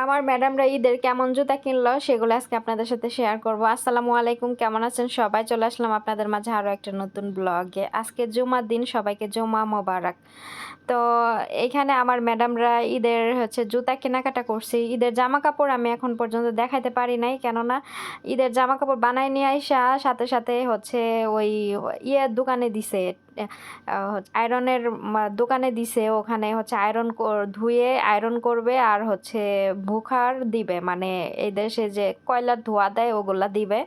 আমার ম্যাডামরা ঈদের কেমন জুতা কিনলো সেগুলো আজকে আপনাদের সাথে শেয়ার করব। আসসালামু আলাইকুম, কেমন আছেন সবাই? চলে আসলাম আপনাদের মাঝে আরও একটা নতুন ব্লগে। আজকে জুমার দিন, সবাইকে জুমা মোবারক। তো এখানে আমার ম্যাডামরা ঈদের জুতা কেনাকাটা করছি। ঈদের জামা কাপড় আমি এখন পর্যন্ত দেখাইতে পারি নাই, কেননা ঈদের জামা কাপড় বানাই নিয়ে আইসা সাথে সাথে ওই দোকানে দিছে, আয়রনের দোকানে দিছে। ওখানে আয়রন ধুয়ে আয়রন করবে, আর বুখার দিবে, মানে এই দেশে যে কয়লার ধোয়া দেয় ওগুলা দিবে।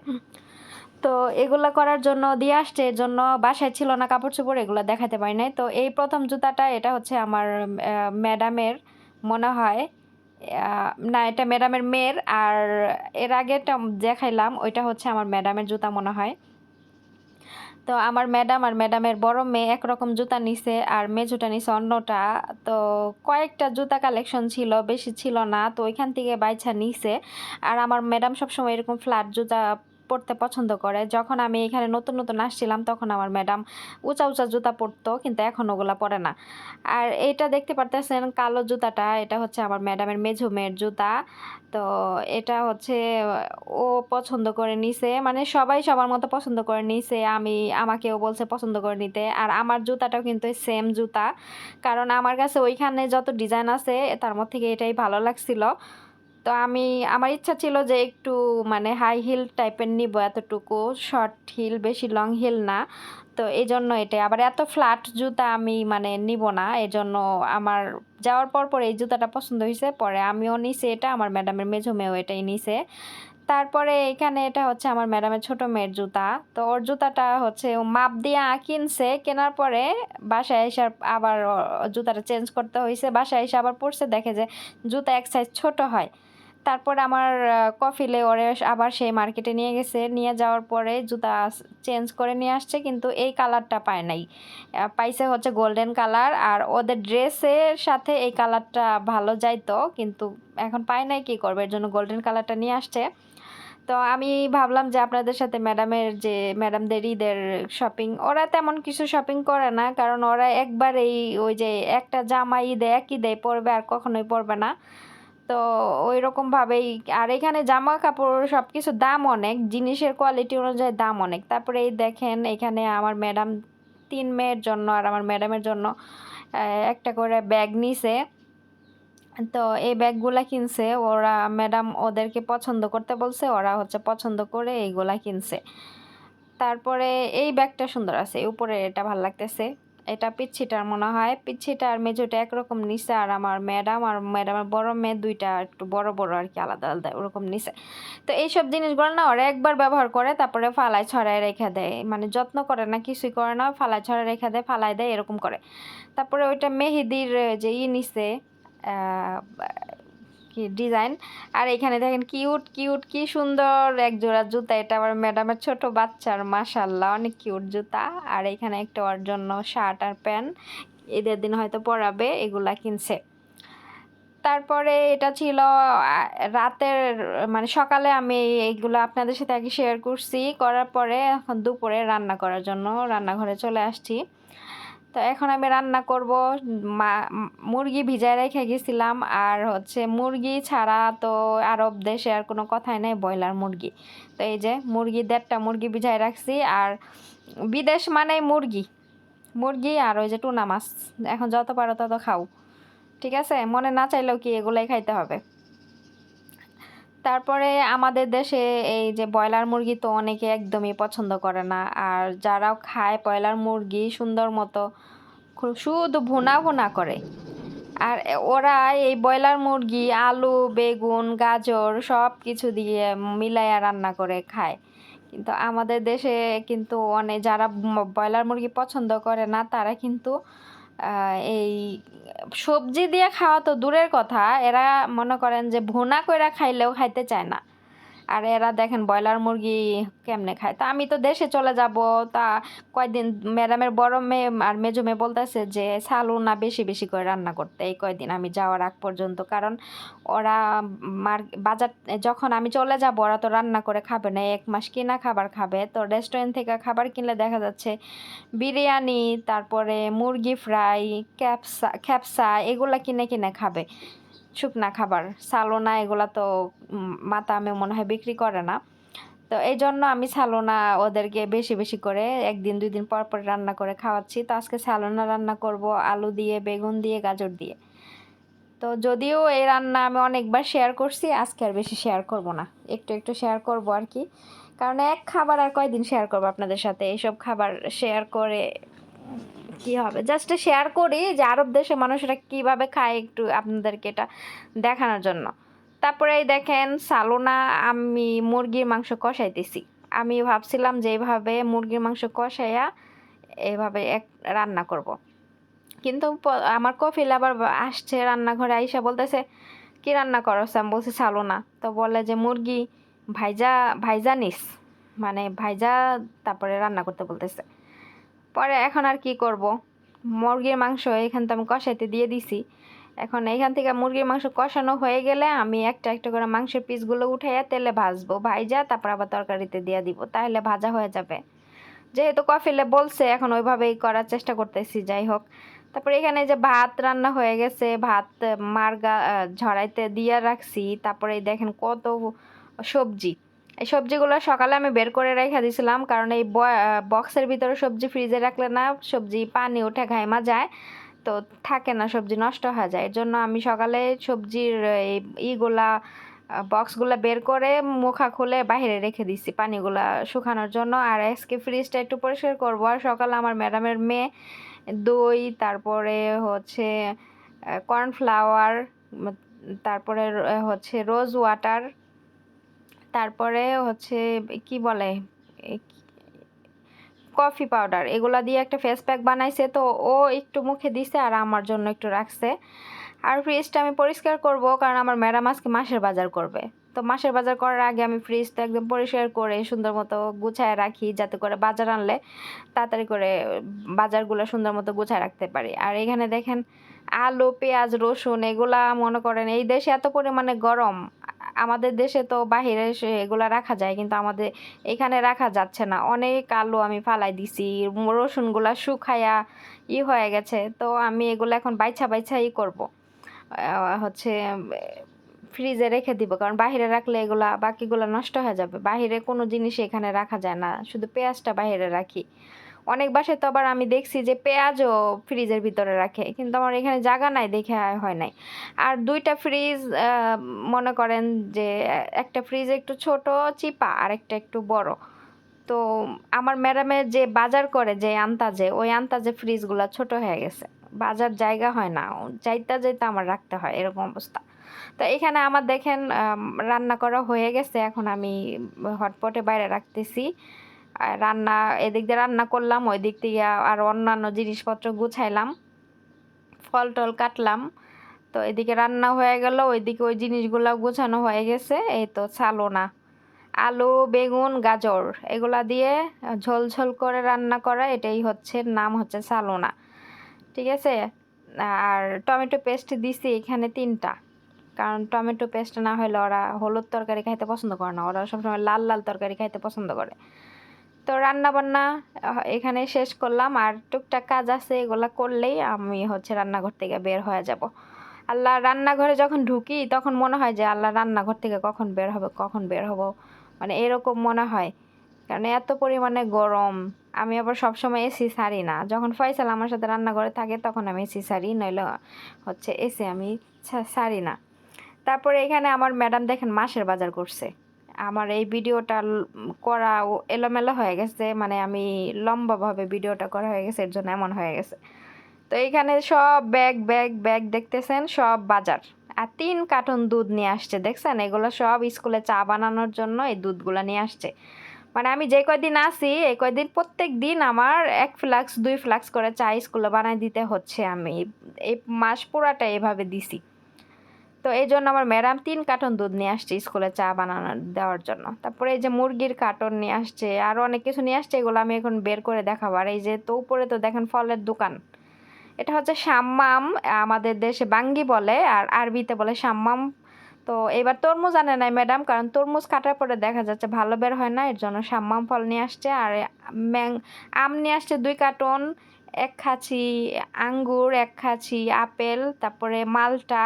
তো এগুলা করার জন্য দিয়ে আসছে, এর জন্য বাসায় ছিল না কাপড় চোপড়, এগুলো দেখাতে পারি নাই। তো এই প্রথম জুতাটা, এটা আমার ম্যাডামের মনে হয়, না এটা ম্যাডামের মেয়ের। আর এর আগেটা দেখাইলাম, ওইটা আমার ম্যাডামের জুতা মনে হয়। তো আমার ম্যাডাম আর ম্যাডামের বড় মেয়ে একরকম জুতা নিছে, আর মেজোটা নিছে অন্যটা। তো কয়েকটা জুতা কালেকশন ছিল, বেশি ছিল না, তো ওইখান থেকে বাইছা নিছে। আর আমার ম্যাডাম সবসময় এরকম ফ্ল্যাট জুতা পরতে পছন্দ করে। যখন আমি এখানে নতুন নতুন আসছিলাম তখন আমার ম্যাডাম উঁচা উঁচা জুতা পরতো, কিন্তু এখন ওগুলা পরে না। আর এইটা দেখতে পারতেছেন কালো জুতাটা, এটা আমার ম্যাডামের মেঝো মেয়ের জুতা। তো এটা ও পছন্দ করে নিছে, মানে সবাই সবার মতো পছন্দ করে নিছে। আমাকেও বলছে পছন্দ করে নিতে। আর আমার জুতাটাও কিন্তু সেম জুতা, কারণ আমার কাছে ওইখানে যত ডিজাইন আছে তার মধ্যে থেকে এটাই ভালো লাগছিল। তো আমার ইচ্ছা ছিল যে একটু মানে হাই হিল টাইপের নিব, এতটুকু শর্ট হিল, বেশি লং হিল না। তো এই জন্য এটাই, আবার এত ফ্ল্যাট জুতা আমি মানে নিব না। এই জন্য আমার যাওয়ার পর এই জুতাটা পছন্দ হয়েছে, পরে আমিও নিছি এটা, আমার ম্যাডামের মেঝো মেয়েও এটাই নিছে। তারপরে এখানে এটা আমার ম্যাডামের ছোট মেয়ের জুতা। তো ওর জুতাটা ও মাপ দিয়ে কিনছে, কেনার পরে বাসায় এসে আবার জুতাটা চেঞ্জ করতে হয়েছে। বাসায় এসে আবার পরছে, দেখে যে জুতা এক সাইজ ছোট হয়। তারপর আমার কফিলে ওরে আবার সেই মার্কেটে নিয়ে গেছে, নিয়ে যাওয়ার পরে জুতা চেঞ্জ করে নিয়ে আসছে, কিন্তু এই কালারটা পায় নাই। পাইছে গোল্ডেন কালার, আর ওদের ড্রেসের সাথে এই কালারটা ভালো যাইতো, কিন্তু এখন পায় নাই, কী করবে, এর জন্য গোল্ডেন কালারটা নিয়ে আসছে। তো আমি ভাবলাম যে আপনাদের সাথে ম্যাডামদের ঈদের শপিং, ওরা তেমন কিছু শপিং করে না, কারণ ওরা একবার ওই যে একটা জামা ঈদে এক ঈদে পরবে, আর কখনোই পরবে না। তো ওই রকমভাবেই। আর এখানে জামা কাপড় সব কিছু দাম অনেক, জিনিসের কোয়ালিটি অনুযায়ী দাম অনেক। তারপরে এই দেখেন, এখানে আমার ম্যাডাম 3 মেয়ের জন্য আর আমার ম্যাডামের জন্য একটা করে ব্যাগ নিছে। তো এই ব্যাগগুলা কিনছে ওরা, ম্যাডাম ওদেরকে পছন্দ করতে বলছে, ওরা পছন্দ করে এইগুলা কিনছে। তারপরে এই ব্যাগটা সুন্দর আছে, উপরে এটা ভাল লাগতেছে। এটা পিচ্ছিটার মনে হয়, পিচ্ছিটা আর মেজোটা একরকম নিছে। আর আমার ম্যাডাম আর ম্যাডামের বড় মেয়ে দুইটা একটু বড় বড় আর কি, আলাদা আলাদা ওরকম নিছে। তো এইসব জিনিসগুলো না ওরা একবার ব্যবহার করে, তারপরে ফালায় ছড়ায় রেখে দেয়, মানে যত্ন করে না, কিছুই করে না, ফালায় ছড়ায় রেখে দেয়, ফালায় দেয়, এরকম করে। তারপরে ওইটা মেহেদির যে নিছে, কি ডিজাইন। আর এখানে দেখেন কিউট কিউট কি সুন্দর এক জোড়া জুতা, এটা আবার ম্যাডামের ছোট বাচ্চার, মাশাল্লাহ অনেক কিউট জুতা। আর এখানে একটা ওর জন্য শার্ট আর প্যান্ট, ঈদের দিন হয়তো পরাবে, এগুলা কিনছে। তারপরে এটা ছিল রাতের, মানে সকালে আমি এইগুলো আপনাদের সাথে আগে শেয়ার করছি, করার পরে এখন দুপুরে রান্না করার জন্য রান্নাঘরে চলে আসছি। তো এখন আমি রান্না করব। মুরগি ভিজায় রেখে গেছিলাম, আর মুরগি ছাড়া তো আরব দেশে আর কোনো কথাই নেই, ব্রয়লার মুরগি। তো এই যে মুরগি, 1.5টা মুরগি ভিজায় রাখছি। আর বিদেশ মানেই মুরগি, মুরগি আর ওই যে টুনা মাছ, এখন যত পারো তত খাও, ঠিক আছে, মনে না চাইলেও কি এগুলাই খাইতে হবে। তারপরে আমাদের দেশে এই যে ব্রয়লার মুরগি তো অনেকে একদমই পছন্দ করে না, আর যারাও খায় ব্রয়লার মুরগি সুন্দর মতো শুধু ভুনা ভুনা করে। আর ওরা এই ব্রয়লার মুরগি আলু, বেগুন, গাজর সব কিছু দিয়ে মিলাইয়া রান্না করে খায়। কিন্তু আমাদের দেশে কিন্তু অনেক যারা ব্রয়লার মুরগি পছন্দ করে না, তারা কিন্তু এই সবজি দিয়ে খাওয়া তো দূরের কথা, এরা মনে করেন যে ভুনা কইরা খাইলেও খাইতে চায় না। আর এরা দেখেন ব্রয়লার মুরগি কেমনে খায়। তা আমি তো দেশে চলে যাব, তা কয়দিন ম্যাডামের বড় মেয়ে আর মেজো মেয়ে বলতেছে যে চালু না বেশি বেশি করে রান্না করতে এই কয়দিন আমি যাওয়ার আগ পর্যন্ত, কারণ ওরা বাজার যখন আমি চলে যাব ওরা তো রান্না করে খাবে না, 1 মাস কিনা খাবার খাবে। তো রেস্টুরেন্ট থেকে খাবার কিনলে দেখা যাচ্ছে বিরিয়ানি, তারপরে মুরগি ফ্রাই, ক্যাপসা এগুলা কিনে কিনে খাবে। শুকনা খাবার সালোনা এগুলা তো মাতা আমি মনে হয় বিক্রি করে না। তো এই জন্য আমি সালোনা ওদেরকে বেশি বেশি করে 1 দিন 2 দিন পর পর রান্না করে খাওয়াচ্ছি। তো আজকে সালোনা রান্না করব আলু দিয়ে, বেগুন দিয়ে, গাজর দিয়ে। তো যদিও এই রান্না আমি অনেকবার শেয়ার করছি, আজকে আর বেশি শেয়ার করব না, একটু একটু শেয়ার করব আর কি। কারণ এক খাবার আর কয়দিন শেয়ার করবো আপনাদের সাথে, এইসব খাবার শেয়ার করে কি হবে, জাস্ট শেয়ার করি যে আরব দেশে মানুষরা কিভাবে খায় একটু আপনাদেরকে এটা দেখানোর জন্য। তারপরে এই দেখেন সালোনা আমি মুরগির মাংস কষাইতেছি। আমি ভাবছিলাম যে এইভাবে মুরগির মাংস কষাইয়া এইভাবে এক রান্না করব। কিন্তু আমার কফিল আবার আসছে রান্নাঘরে, আইসা বলতেছে কি রান্না করছ? আমি বলছি সালোনা। তো বলে যে মুরগি ভাইজা ভাইজা নিস, মানে ভাইজা তারপরে রান্না করতে বলতেছে। পরে এখন আর কি করব, মুরগির মাংস এখান তো আমি কষাইতে দিয়ে দিছি। এখন এইখান থেকে মুরগির মাংস কষানো হয়ে গেলে আমি একটা একটা করে মাংসের পিসগুলো উঠাইয়া তেলে ভাজবো, ভাইজা তারপর আবার তরকারিতে দিয়ে দিব, তাহলে ভাজা হয়ে যাবে। যেহেতু কফিলে বলছে এখন ওইভাবেই করার চেষ্টা করতেছি। যাই হোক, তারপরে এখানে যে ভাত রান্না হয়ে গেছে, ভাত মার্গা ঝরাইতে দিয়ে রাখছি। তারপরে দেখেন কত সবজি, এই সবজিগুলো সকালে আমি বের করে রেখে দিয়েছিলাম, কারণ এই বক্সের ভিতরে সবজি ফ্রিজে রাখলে না সবজি পানি উঠে ঘাইমা যায়, তো থাকে না, সবজি নষ্ট হয়ে যায়। এর জন্য আমি সকালে সবজির এই ইগুলা বক্সগুলো বের করে মুখা খুলে বাইরে রেখে দিছি পানিগুলা শুকানোর জন্য। আর আজকে ফ্রিজটা একটু পরিষ্কার করবো। আর সকালে আমার ম্যাডামের মেয়ে দই, তারপরে হচ্ছে কর্নফ্লাওয়ার, তারপরে হচ্ছে রোজ ওয়াটার, তারপরে হচ্ছে কি বলে কফি পাউডার, এগুলা দিয়ে একটা ফেস প্যাক বানাইছে। তো ও একটু মুখে দিছে আর আমার জন্য একটু রাখছে। আর ফ্রিজটা আমি পরিষ্কার করব, কারণ আমার ম্যাডাম আজকে মাসের বাজার করবে। তো মাসের বাজার করার আগে আমি ফ্রিজটা একদম পরিষ্কার করে সুন্দর মতো গুছায় রাখি, যাতে করে বাজার আনলে তাড়াতাড়ি করে বাজারগুলো সুন্দর মতো গুছায় রাখতে পারি। আর এখানে দেখেন আলু, পেঁয়াজ, রসুন এগুলা মনে করেন এই দেশে এত পরিমাণে গরম, আমাদের দেশে তো বাহিরে এগুলা রাখা যায়, কিন্তু আমাদের এখানে রাখা যাচ্ছে না। অনেক আলু আমি ফালাই দিছি, রসুনগুলা শুকায়া হয়ে গেছে। তো আমি এগুলো এখন বাইছা বাইছা করব, হচ্ছে ফ্রিজে রেখে দিব, কারণ বাইরে রাখলে এগুলা বাকিগুলো নষ্ট হয়ে যাবে। বাইরে কোনো জিনিস এখানে রাখা যায় না, শুধু পেঁয়াজটা বাইরে রাখি। অনেক বাসায় তো আবার আমি দেখছি যে পেঁয়াজও ফ্রিজের ভিতরে রাখে, কিন্তু আমার এখানে জায়গা নাই দেখে হয় নাই। আর 2টা ফ্রিজ, মনে করেন যে একটা ফ্রিজ একটু ছোট চিপা আর একটা একটু বড়। তো আমার ম্যাডামের যে বাজার করে যে আন্তাজে, ওই আন্তাজে ফ্রিজগুলো ছোট হয়ে গেছে, বাজার জায়গা হয় না, যাইতে যাইতে আমার রাখতে হয়, এরকম অবস্থা। তো এখানে আমার দেখেন রান্না করা হয়ে গেছে, এখন আমি হটপটে বাইরে রাখতেছি। রান্না এদিক দিয়ে রান্না করলাম, ওই দিক থেকে আর অন্যান্য জিনিসপত্র গুছাইলাম, ফল টল কাটলাম। তো এদিকে রান্না হয়ে গেল, ওইদিকে ওই জিনিসগুলো গোছানো হয়ে গেছে। এই তো সালোনা আলু, বেগুন, গাজর এগুলা দিয়ে ঝোল ঝোল করে রান্না করা, এটাই হচ্ছে নাম হচ্ছে সালোনা, ঠিক আছে। আর টমেটো পেস্ট দিছি এখানে 3টা, কারণ টমেটো পেস্ট না হলে ওরা হলুদ তরকারি খাইতে পছন্দ করে না, ওরা সবসময় লাল লাল তরকারি খাইতে পছন্দ করে। তো রান্না বান্না এখানে শেষ করলাম, আর টুকটাক কাজ আছে, এগুলা করলেই আমি হচ্ছে রান্নাঘর থেকে বের হয়ে যাব। আল্লাহ, রান্নাঘরে যখন ঢুকি তখন মনে হয় যে আল্লাহ রান্নাঘর থেকে কখন বের হবে, কখন বের হব, মানে এরকম মনে হয়। কারণ এত পরিমাণে গরম, আমি আবার সবসময় এসি ছাড়ি না। যখন ফয়সাল আমার সাথে রান্নাঘরে থাকে তখন আমি এসি ছাড়ি, নইলে হচ্ছে এসি আমি ছাড়ি না। তারপরে এখানে আমার ম্যাডাম দেখেন মাসের বাজার করছে। আমার এই ভিডিওটা করা এলোমেলো হয়ে গেছে, মানে আমি লম্বাভাবে ভিডিওটা করা হয়ে গেছে, এর জন্য এমন হয়ে গেছে। তো এখানে সব ব্যাগ ব্যাগ ব্যাগ দেখতেছেন, সব বাজার। আর 3 কার্টন দুধ নিয়ে আসছে, দেখছেন, এগুলো সব স্কুলে চা বানানোর জন্য এই দুধগুলো নিয়ে আসছে। মানে আমি যে কয়দিন আসি এই কয়দিন প্রত্যেক দিন আমার 1 ফ্লাক্স 2 ফ্লাক্স করে চা স্কুলে বানাই দিতে হচ্ছে। আমি এই মাস পুরাটা এভাবে দিছি। তো এই জন্য আমার ম্যাডাম 3 কার্টন দুধ নিয়ে আসছে স্কুলে চা বানানো দেওয়ার জন্য। তারপরে এই যে মুরগির কার্টন নিয়ে আসছে, আরও অনেক কিছু নিয়ে আসছে, এগুলো আমি এখন বের করে দেখাবো। আর এই যে তো উপরে তো দেখেন ফলের দোকান, এটা হচ্ছে শাম্মাম, আমাদের দেশে বাঙ্গি বলে আর আরবিতে বলে শাম্মাম। তো এবার তরমুজ আনে নাই ম্যাডাম, কারণ তরমুজ কাটার পরে দেখা যাচ্ছে ভালো বের হয় না, এর জন্য শাম্মাম ফল নিয়ে আসছে। আর আম নিয়ে আসছে 2 কার্টন, 1 খাঁচি আঙ্গুর, 1 খাঁচি আপেল, তারপরে মালটা,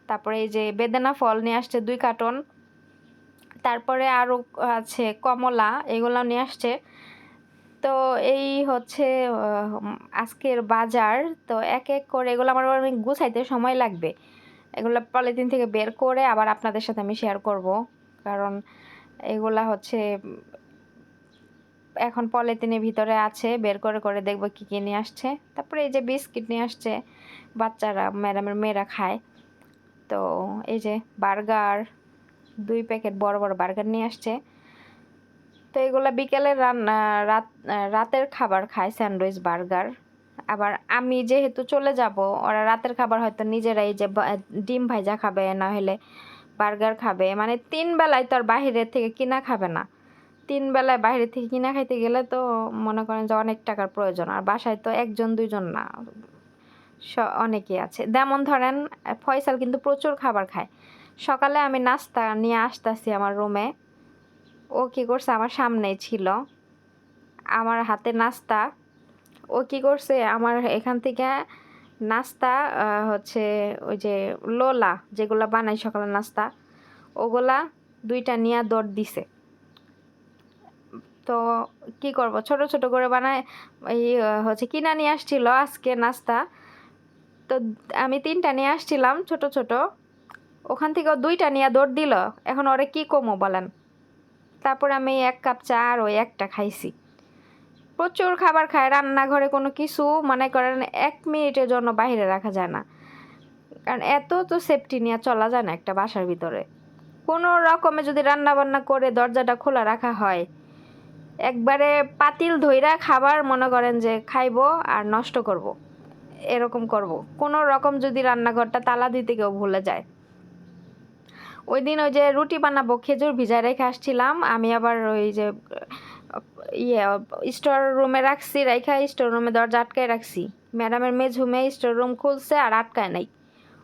তারপরে এই যে বেদানা ফল নিয়ে আসছে 2 কার্টন, তারপরে আরও আছে কমলা, এগুলো নিয়ে আসছে। তো এই হচ্ছে আজকের বাজার। তো এক এক করে এগুলো আমার অনেক গুছাইতে সময় লাগবে, এগুলো পলিথিন থেকে বের করে আবার আপনাদের সাথে আমি শেয়ার করব, কারণ এগুলা হচ্ছে এখন পলিথিনের ভিতরে আছে, বের করে করে দেখবো কী কী নিয়ে আসছে। তারপরে এই যে বিস্কিট নিয়ে আসছে, বাচ্চারা ম্যাডামের মেয়েরা খায়। তো এই যে বার্গার, 2 প্যাকেট বড় বড় বার্গার নিয়ে আসছে। তো এগুলো বিকেলের রাতের খাবার খায়, স্যান্ডউইচ বার্গার। আবার আমি যেহেতু চলে যাব, ওরা রাতের খাবার হয়তো নিজেরাই যে ডিম ভাজা খাবে, না হলে বার্গার খাবে, মানে 3 বেলায় তো আর বাহিরের থেকে কিনা খাবে না। 3 বেলায় বাইরে থেকে কিনা খাইতে গেলে তো মনে করেন যে অনেক টাকার প্রয়োজন, আর বাসায় তো 1জন 2জন না, অনেকেই আছে। যেমন ধরেন ফয়সাল কিন্তু প্রচুর খাবার খায়। সকালে আমি নাস্তা নিয়ে আসতেছি আমার রুমে, ও কী করছে, আমার সামনেই ছিল, আমার হাতে নাস্তা। ও কী করছে, আমার এখান থেকে নাস্তা হচ্ছে ওই যে লোলা যেগুলো বানাই সকালে নাস্তা, ওগুলা 2টা নিয়ে দৌড় দিছে। তো কি করব, ছোট ছোট করে বানায় এই হচ্ছে কিনা নিয়ে আসছিল আজকে নাস্তা। তো আমি 3টা নিয়ে আসছিলাম ছোট ছোট, ওখান থেকে 2টা নিয়ে দৌড় দিল। এখন ওরে কি কমো বলেন। তারপরে আমি 1 কাপ চা আর ওই একটা খাইছি। প্রচুর খাবার খায়, রান্নাঘরে কোনো কিছু মনে করেন 1 মিনিটের জন্য বাইরে রাখা যায় না, কারণ এত তো সেফটি নিয়ে চলা যায় না একটা বাসার ভিতরে। কোনো রকমে যদি রান্না বান্না করে দরজাটা খোলা রাখা হয়, একবারে পাতিল ধইরা খাবার মনে করেন যে খাইবো আর নষ্ট করব, এরকম করব। কোনো রকম যদি রান্নাঘরটা তালা দিতে কেউ ভুলে যায়। ওই দিন ওই যে রুটি বানাবো খেজুর ভিজায় রেখে আসছিলাম, আমি আবার ওই যে স্টোর রুমে রাখছি, রেখা স্টোর রুমে দরজা আটকায় রাখছি। ম্যাডামের মেঝুমে স্টোর রুম খুলছে আর আটকায় নাই।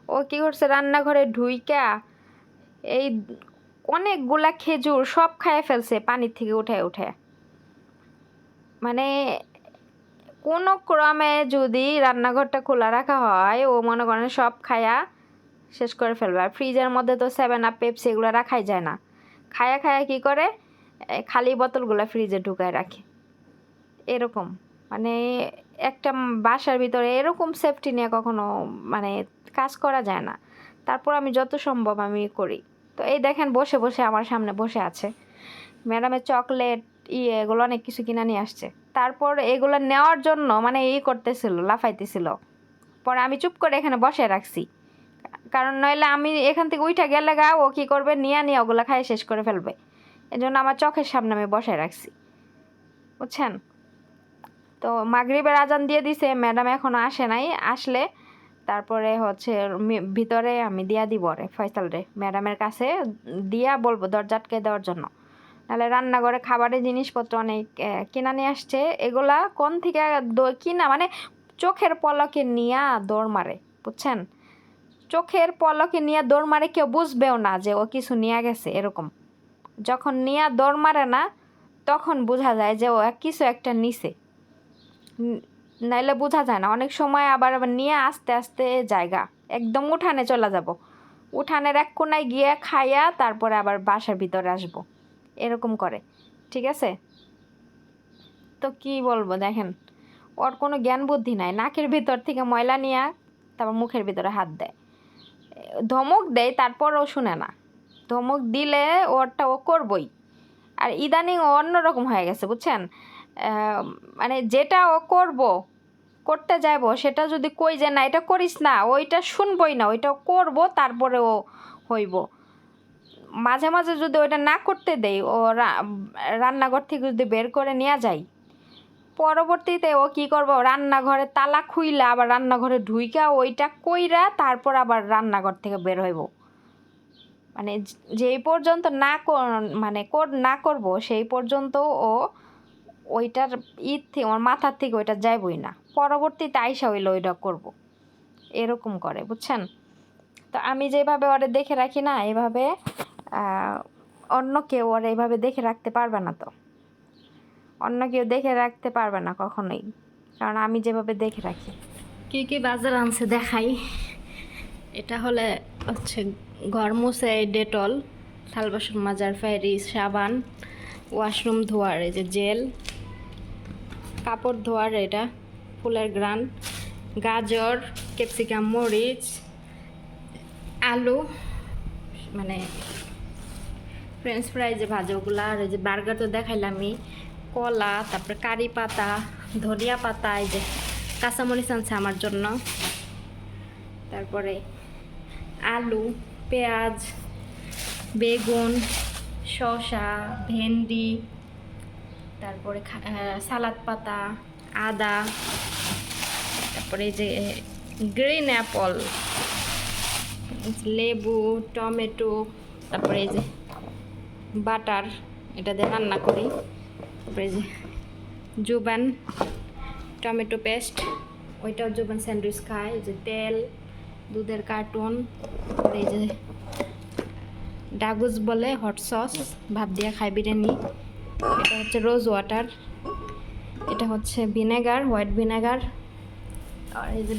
ও কী করছে, রান্নাঘরে ঢুইকা এই অনেকগুলা খেজুর সব খাইয়ে ফেলছে পানির থেকে উঠে উঠে। মানে কোনো ক্রমে যদি রান্নাঘরটা খোলা রাখা হয়, ও মনে করেন সব খায়া শেষ করে ফেলবে। আর ফ্রিজের মধ্যে তো 7 আপ পেপসি এগুলো রাখাই যায় না, খায়া খায়া কী করে খালি বোতলগুলো ফ্রিজে ঢুকায় রাখে। এরকম মানে একটা বাসার ভিতরে এরকম সেফটি নিয়ে কখনো মানে কাজ করা যায় না। তারপর আমি যত সম্ভব আমি করি। তো এই দেখেন বসে বসে আমার সামনে বসে আছে, ম্যাডামের চকলেট এগুলো অনেক কিছু কিনে নিয়ে আসছে। তারপর এগুলো নেওয়ার জন্য মানে করতেছিল, লাফাইতেছিল। পরে আমি চুপ করে এখানে বসে রাখছি, কারণ নইলে আমি এখান থেকে উঠে গেলে ও কী করবে, নিয়ে ওগুলো খাই শেষ করে ফেলবে। এই জন্য আমার চোখের সামনে আমি বসে রাখছি, বুঝছেন। তো মাগরিবের আজান দিয়ে দিছে, ম্যাডাম এখনও আসে নাই, আসলে তারপরে হচ্ছে ভিতরে আমি দিয়া দিব রে ফয়সাল রে, ম্যাডামের কাছে দিয়া বলবো দরজা আটকে দেওয়ার জন্য। নাহলে রান্নাঘরে খাবারের জিনিসপত্র অনেক কিনা নিয়ে আসছে, এগুলা কোন থেকে কিনা মানে চোখের পলকে নিয়ে দৌড় মারে, বুঝছেন। চোখের পলকে নিয়ে দৌড় মারে, কেউ বুঝবেও না যে ও কিছু নিয়ে গেছে। এরকম যখন নিয়ে দৌড় মারে না, তখন বোঝা যায় যে ও কিছু একটা নিছে, নাইলে বোঝা যায় না। অনেক সময় আবার নিয়ে আস্তে আস্তে জায়গা একদম উঠানে চলে যাব, উঠানের এক কোনায় গিয়ে খাইয়া তারপরে আবার বাসার ভিতরে আসব, এরকম করে। ঠিক আছে, তো কি বলবো দেখেন, ওর কোনো জ্ঞান বুদ্ধি নাই। নাকের ভিতর থেকে ময়লা নিয়ে তারপর মুখের ভিতরে হাত দেয়, ধমক দেয়, তারপরও শুনে না। ধমক দিলে ওরটা ও করবই। আর ইদানিং অন্যরকম হয়ে গেছে, বুঝছেন। মানে যেটা ও করতে যাইবো, সেটা যদি কই যে না এটা করিস না, ওইটা শুনবই না, ওইটা করব তারপরে ও হইব। মাঝে মাঝে যদি ওইটা না করতে দেই, ও রান্নাঘর থেকে যদি বের করে নিয়ে যাই, পরবর্তীতে ও কি করব, রান্নাঘরে তালা খুইলা আবার রান্নাঘরে ঢুইকা ওইটা কইরা তারপর আবার রান্নাঘর থেকে বের হইব। মানে যেই পর্যন্ত না করব সেই পর্যন্ত ও ওইটার থেকে ওর মাথার থেকে ওইটা যাইবই না, পরবর্তীতে আইসা হইলে ওইটা করব, এরকম করে, বুঝছেন। তো আমি যেভাবে ওরে দেখে রাখি না, এভাবে অন্য কেউ ওরা এইভাবে দেখে রাখতে পারবে না। তো অন্য কেউ দেখে রাখতে পারবে না কখনোই, কারণ আমি যেভাবে দেখে রাখি। কি কি বাজার আনছে দেখাই। এটা হলে হচ্ছে ঘর মুছে ডেটল, থাল বাসন মাজার ফেরিস, সাবান, ওয়াশরুম ধোয়ার এই যে জেল, কাপড় ধোয়ার এটা ফুলের গ্রান, গাজর, ক্যাপসিকাম, মরিচ, আলু মানে ফ্রেঞ্চ ফ্রাই যে ভাজা ওগুলা, আর এই যে বার্গার তো দেখাইলামই, কলা, তারপরে কারি পাতা, ধনিয়া পাতা, এই যে কাঁচামরিচ আনছে আমার জন্য, তারপরে আলু, পেঁয়াজ, বেগুন, শসা, ভেন্ডি, তারপরে সালাদ পাতা, আদা, তারপরে এই যে গ্রিন অ্যাপল, লেবু, টমেটো, তারপরে এই যে বাটার, এটা দিয়ে রান্না করি, তারপরে এই যে জুবান টমেটো পেস্ট, ওইটাও জুবান স্যান্ডউইচ খায়, এই যে তেল, দুধের কার্টুন, এই যে ডাগুজ বলে হট সস, ভাত দিয়ে খায় বিরিয়ানি, এটা হচ্ছে রোজ ওয়াটার, এটা হচ্ছে ভিনেগার, হোয়াইট ভিনেগার, আর এই যে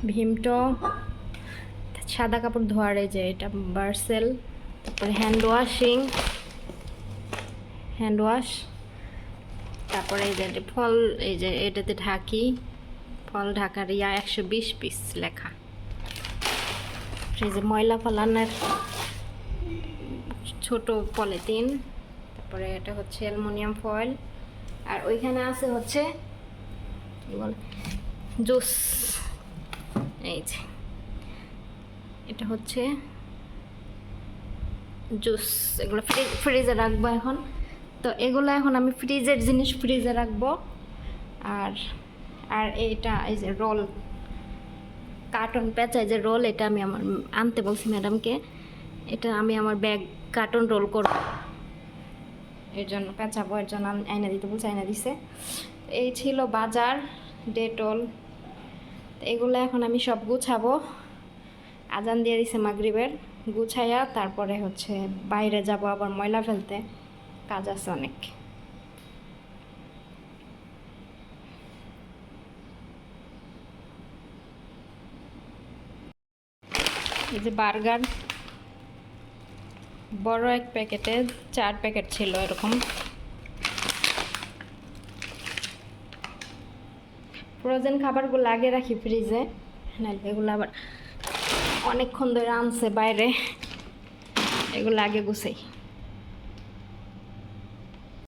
ভীমটো সাদা কাপড় ধোয়ার, এই যে এটা বার্সেল, তারপরে হ্যান্ড ওয়াশ, তারপরে এই যে ফল, এই যে এটাতে ঢাকি, ফল ঢাকার 120 পিস লেখা, এই যে ময়লা ফলানোর ছোট পলিথিন, তারপরে এটা হচ্ছে অ্যালুমিনিয়াম ফয়েল, আর ওইখানে আছে হচ্ছে কি বলে জুস, এই যে এটা হচ্ছে জুস, এগুলো ফ্রিজে রাখবো এখন, তো এগুলো এখন আমি ফ্রিজের জিনিস ফ্রিজে রাখবো, আর আর এইটা এই যে রোল, কার্টন পেঁচাই যে রোল, এটা আমি আমার আনতে বলছি ম্যাডামকে, এটা আমি আমার ব্যাগ কার্টন রোল করব, এর জন্য পেঁচাবো, এর জন্য আয়না দিতে বলছি, আয়না দিছে। এই ছিল বাজার, ডেটল, এগুলো এখন আমি সব গুছাবো, আজান দিয়ে দিছে মাগরিবের, গুছাইয়া তারপরে হচ্ছে বাইরে যাব আবার ময়লা ফেলতে, কাজ আছে অনেক। এই যে বার্গার বড় এক প্যাকেটে 4 প্যাকেট ছিল এরকম, ফ্রোজেন খাবারগুলো আগে রাখি ফ্রিজে, নাহলে এগুলো আবার অনেকক্ষণ ধরে আনছে বাইরে, এগুলো আগে গুছাই।